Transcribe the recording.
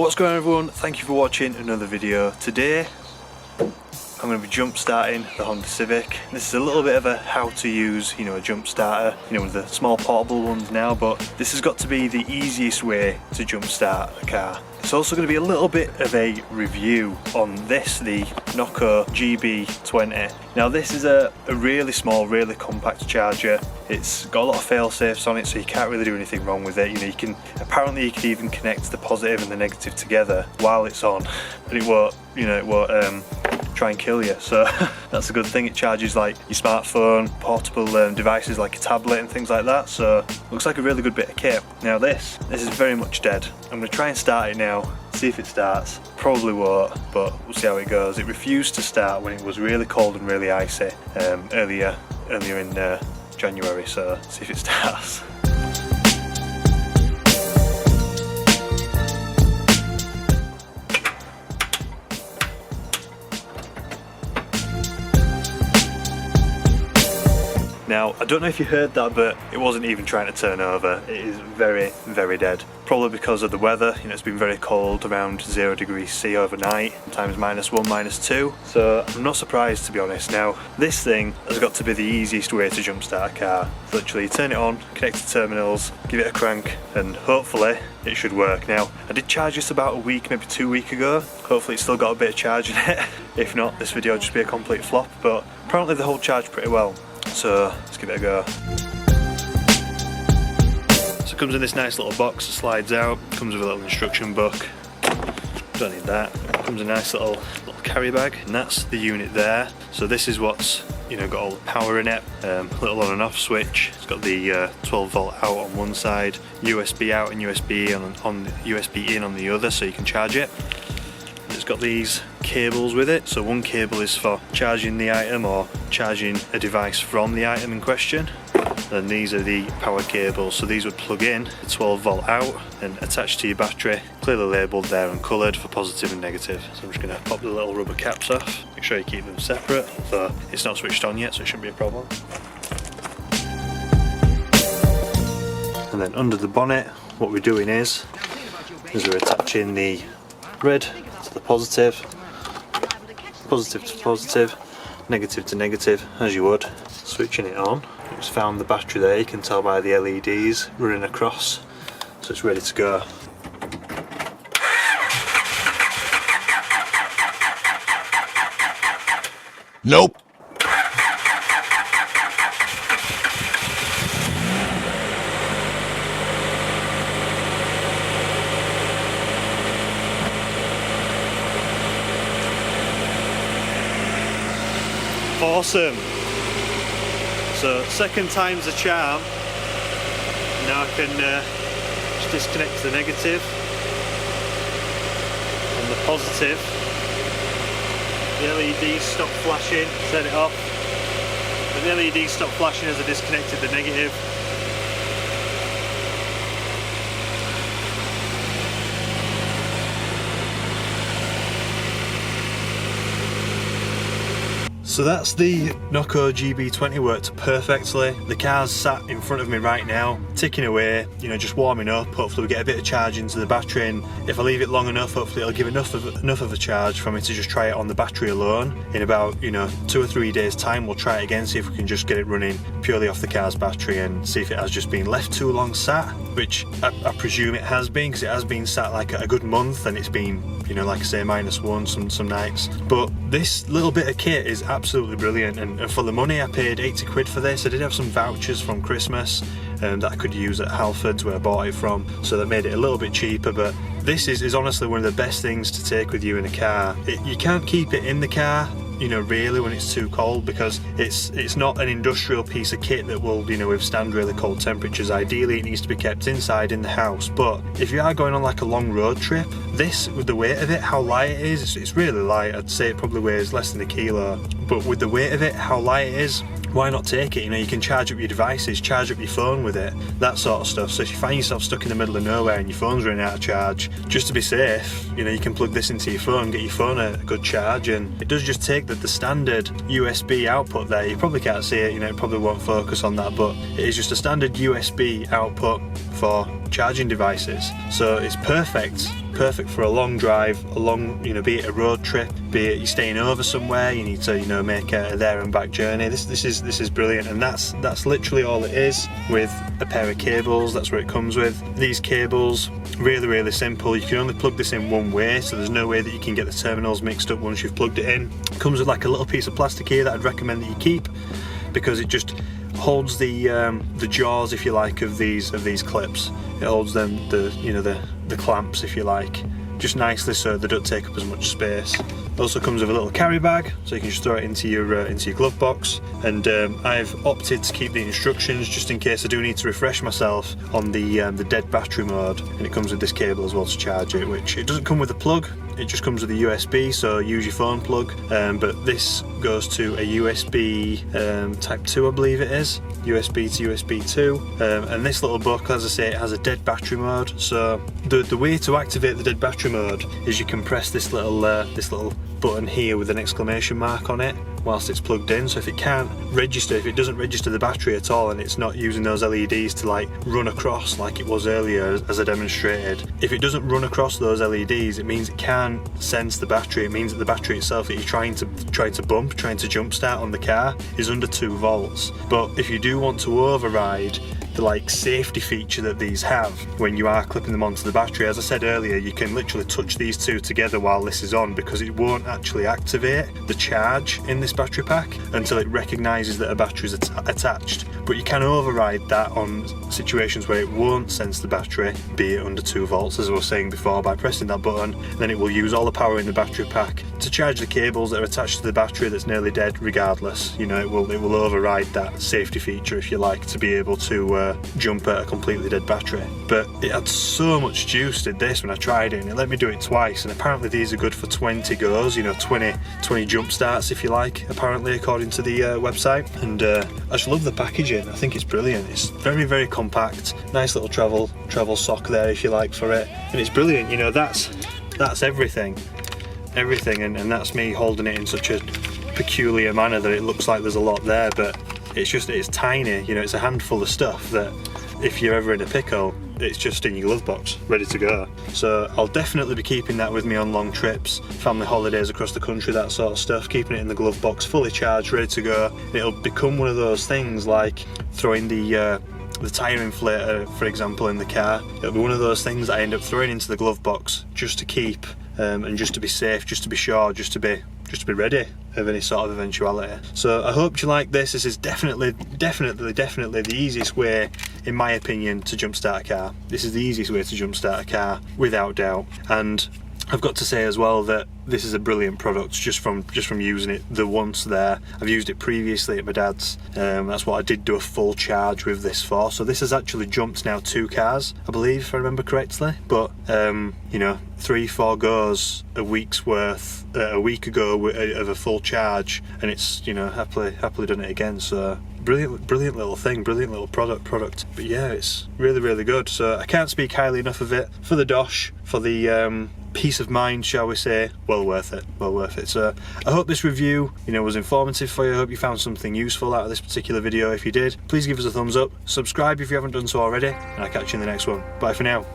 What's going on, everyone? Thank you for watching another video. Today I'm going to be jump starting the Honda Civic. This is a little bit of a how to use, a jump starter, with the small portable ones now, but this has got to be the easiest way to jump start a car. It's also going to be a little bit of a review on this, the Noco GB20. Now this is a really small, really compact charger. It's got a lot of fail safes on it, so you can't really do anything wrong with it. Apparently you can even connect the positive and the negative together while it's on, and it won't try and kill you, so that's a good thing. It charges like your smartphone, portable devices like a tablet and things like that, so looks like a really good bit of kit. Now this is very much dead. I'm going to try and start it now, see if it starts. Probably won't, but we'll see how it goes. It refused to start when it was really cold and really icy earlier in January, so see if it starts. Now, I don't know if you heard that, but it wasn't even trying to turn over. It is very, very dead. Probably because of the weather. It's been very cold, around 0 degrees C overnight, sometimes -1, -2. So I'm not surprised, to be honest. Now, this thing has got to be the easiest way to jumpstart a car. So literally, turn it on, connect to terminals, give it a crank, and hopefully it should work. Now, I did charge this about a week, maybe 2 weeks ago. Hopefully it's still got a bit of charge in it. If not, this video will just be a complete flop, but apparently they hold charge pretty well. So let's give it a go. So it comes in this nice little box that slides out, comes with a little instruction book. Don't need that. It comes in a nice little carry bag, and that's the unit there. So this is what's got all the power in it, little on and off switch. It's got the 12 volt out on one side, USB out and USB on USB in on the other, so you can charge it. It's got these cables with it, so one cable is for charging the item or charging a device from the item in question. Then these are the power cables, so these would plug in the 12 volt out and attach to your battery, clearly labelled there and coloured for positive and negative. So I'm just going to pop the little rubber caps off, make sure you keep them separate. So it's not switched on yet, so it shouldn't be a problem. And then under the bonnet, what we're doing is we're attaching the red to the positive, positive to positive, negative to negative, as you would. Switching it on, it's found the battery there, you can tell by the LEDs running across, so it's ready to go. Nope. Awesome. So second time's a charm. Now I can just disconnect the negative and the positive. The LEDs stop flashing, turn it off. And the LEDs stop flashing as I disconnected the negative. So that's the Noco GB20, worked perfectly. The car's sat in front of me right now, ticking away, just warming up. Hopefully we get a bit of charge into the battery, and if I leave it long enough, hopefully it'll give enough of a charge for me to just try it on the battery alone. In about 2 or 3 days time, we'll try it again, see if we can just get it running purely off the car's battery and see if it has just been left too long sat, which I presume it has been, because it has been sat like a good month, and it's been like I say, -1 some nights. But this little bit of kit is absolutely brilliant, and for the money I paid 80 quid for this. I did have some vouchers from Christmas that I could use at Halfords, where I bought it from, so that made it a little bit cheaper. But this is honestly one of the best things to take with you in a car. You can't keep it in the car, really, when it's too cold, because it's not an industrial piece of kit that will withstand really cold temperatures. Ideally it needs to be kept inside in the house, but if you are going on like a long road trip, this, with the weight of it, how light it is, it's really light. I'd say it probably weighs less than a kilo, but with the weight of it, how light it is, why not take it? You can charge up your devices, charge up your phone with it, that sort of stuff. So if you find yourself stuck in the middle of nowhere and your phone's running out of charge, just to be safe, you can plug this into your phone, get your phone a good charge. And it does just take the standard USB output there. You probably can't see it, it probably won't focus on that, but it is just a standard USB output for charging devices. So it's perfect perfect for a long drive, a long, you know, be it a road trip, be it you're staying over somewhere, you need to, you know, make a there and back journey. This is brilliant, and that's literally all it is, with a pair of cables. That's what it comes with. These cables, really simple. You can only plug this in one way, so there's no way that you can get the terminals mixed up once you've plugged it in. It comes with like a little piece of plastic here that I'd recommend that you keep, because it just holds the jaws, if you like, of these clips. It holds them, the clamps, if you like, just nicely so they don't take up as much space. It also comes with a little carry bag, so you can just throw it into your glove box. And I've opted to keep the instructions just in case I do need to refresh myself on the dead battery mode. And it comes with this cable as well to charge it, which it doesn't come with a plug. It just comes with a USB, so use your phone plug. But this goes to a USB Type 2, I believe it is. USB to USB 2. And this little book, as I say, it has a dead battery mode. So the way to activate the dead battery mode is you can press this little button here with an exclamation mark on it whilst it's plugged in. So if it can't register, if it doesn't register the battery at all, and it's not using those LEDs to like run across like it was earlier as I demonstrated, if it doesn't run across those LEDs, it means it can't sense the battery. It means that the battery itself that you're trying to jump start on the car is under 2 volts. But if you do want to override the like safety feature that these have when you are clipping them onto the battery, as I said earlier, you can literally touch these two together while this is on, because it won't actually activate the charge in this battery pack until it recognises that a battery is attached. But you can override that on situations where it won't sense the battery, be it under 2 volts, as I was saying before, by pressing that button. Then it will use all the power in the battery pack to charge the cables that are attached to the battery that's nearly dead regardless. You know, it will override that safety feature, if you like, to be able to jump at a completely dead battery. But it had so much juice, did this, when I tried it, and it let me do it twice. And apparently these are good for 20 goes, you know, 20 jump starts, if you like, apparently, according to the website. And I just love the packaging. I think it's brilliant. It's very compact, nice little travel sock there, if you like, for it. And it's brilliant, you know, that's everything, and that's me holding it in such a peculiar manner that it looks like there's a lot there, but it's tiny. You know, it's a handful of stuff that if you're ever in a pickle, it's just in your glove box, ready to go. So I'll definitely be keeping that with me on long trips, family holidays across the country, that sort of stuff, keeping it in the glove box, fully charged, ready to go. It'll become one of those things like throwing the tyre inflator, for example, in the car. It'll be one of those things that I end up throwing into the glove box just to keep, and just to be safe, just to be sure, just to be ready of any sort of eventuality. So I hope you like this. This is definitely the easiest way, in my opinion, to jumpstart a car. This is the easiest way to jumpstart a car, without doubt. And I've got to say as well that this is a brilliant product just from using it the once there. I've used it previously at my dad's. That's what I did do a full charge with this for. So this has actually jumped now 2 cars, I believe, if I remember correctly. But you know, 3-4 goes a week's worth a week ago of a full charge, and it's, you know, happily done it again. So brilliant little thing, brilliant little product. But yeah, it's really good. So I can't speak highly enough of it. For the dosh, for the peace of mind, shall we say, well worth it. So I hope this review, you know, was informative for you. I hope you found something useful out of this particular video. If you did, please give us a thumbs up, subscribe if you haven't done so already, and I'll catch you in the next one. Bye for now.